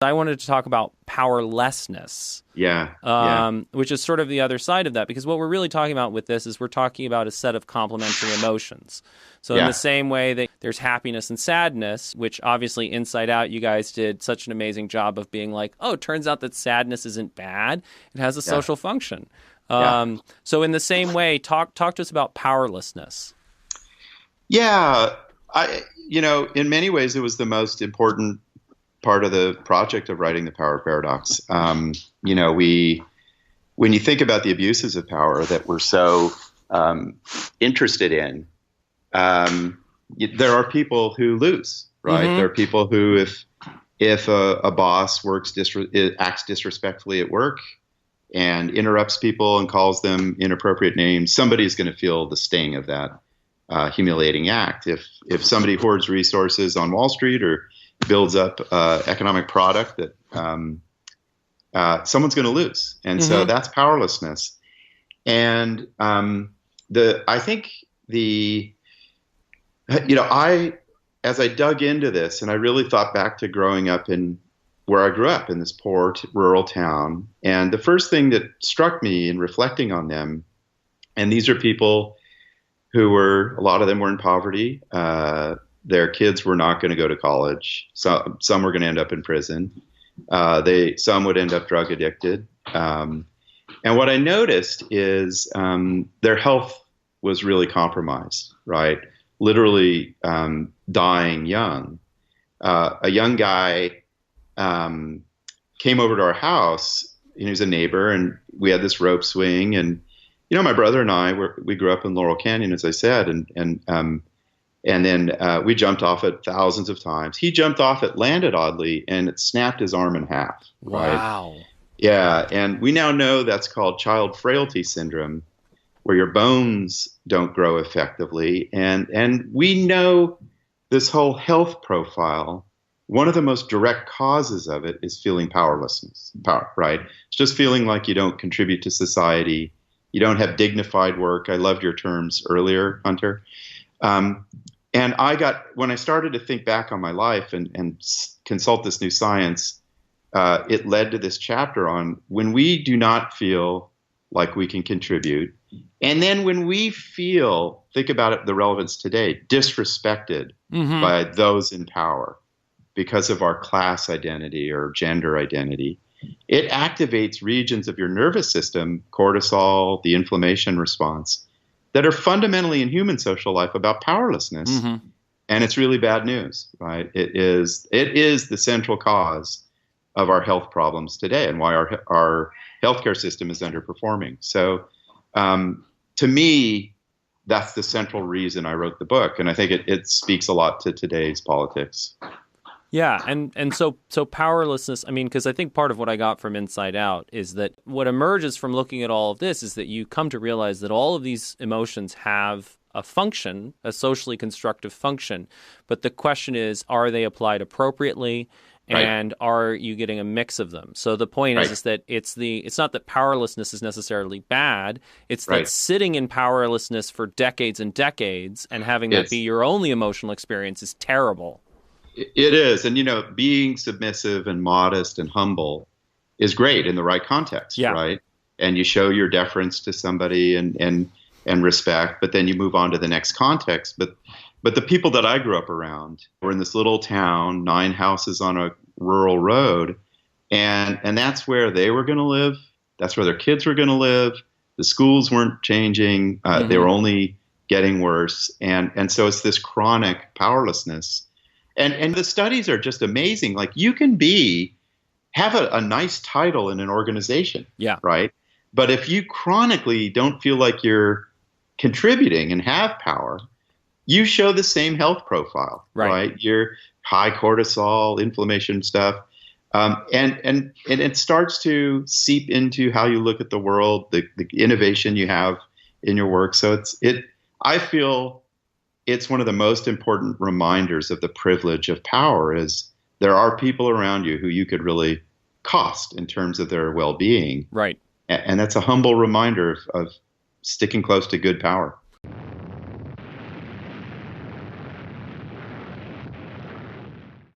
I wanted to talk about powerlessness. Which is sort of the other side of that, because what we're really talking about with this is we're talking about a set of complementary emotions. So in the same way that there's happiness and sadness, which obviously Inside Out, you guys did such an amazing job of being like, oh, it turns out that sadness isn't bad. It has a social function. So in the same way, talk to us about powerlessness. Yeah, in many ways, it was the most important part of the project of writing The Power Paradox. When you think about the abuses of power that we're so interested in, there are people who lose, right? There are people who, if a boss acts disrespectfully at work and interrupts people and calls them inappropriate names, somebody's going to feel the sting of that humiliating act. If somebody hoards resources on Wall Street or builds up economic product that someone's going to lose. And so that's powerlessness. And as I dug into this and I really thought back to growing up in where I grew up in this poor rural town. And the first thing that struck me in reflecting on them, and these are people who a lot of them were in poverty. Their kids were not going to go to college. Some were going to end up in prison. Some would end up drug addicted. And what I noticed is their health was really compromised, right? Literally dying young. A young guy came over to our house. He was a neighbor, and we had this rope swing. And my brother and I we grew up in Laurel Canyon, as I said, and then we jumped off it thousands of times. He jumped off it, landed oddly, and it snapped his arm in half. Right? Wow. Yeah, and we now know that's called child frailty syndrome, where your bones don't grow effectively. And we know this whole health profile, one of the most direct causes of it is feeling powerlessness, right? It's just feeling like you don't contribute to society. You don't have dignified work. I loved your terms earlier, Hunter. And when I started to think back on my life and consult this new science, it led to this chapter on when we do not feel like we can contribute. And then when we feel, think about it, the relevance today, disrespected by those in power because of our class identity or gender identity, it activates regions of your nervous system, cortisol, the inflammation response, that are fundamentally in human social life about powerlessness. And it's really bad news, right? It is the central cause of our health problems today and why our healthcare system is underperforming. So to me, that's the central reason I wrote the book. And I think it speaks a lot to today's politics. Yeah, and so powerlessness, I mean, because I think part of what I got from Inside Out is that what emerges from looking at all of this is that you come to realize that all of these emotions have a function, a socially constructive function, but the question is, are they applied appropriately, and are you getting a mix of them? So the point is that it's not that powerlessness is necessarily bad, it's that sitting in powerlessness for decades and decades and having that be your only emotional experience is terrible. It is. And, being submissive and modest and humble is great in the right context, right? And you show your deference to somebody and respect, but then you move on to the next context. But the people that I grew up around were in this little town, 9 houses on a rural road, and that's where they were going to live. That's where their kids were going to live. The schools weren't changing. They were only getting worse. And so it's this chronic powerlessness. And the studies are just amazing. Like you can have a nice title in an organization, right? But if you chronically don't feel like you're contributing and have power, you show the same health profile, right? You're high cortisol, inflammation stuff. And it starts to seep into how you look at the world, the innovation you have in your work. So I feel it's one of the most important reminders of the privilege of power is there are people around you who you could really cost in terms of their well-being. Right. And that's a humble reminder of sticking close to good power.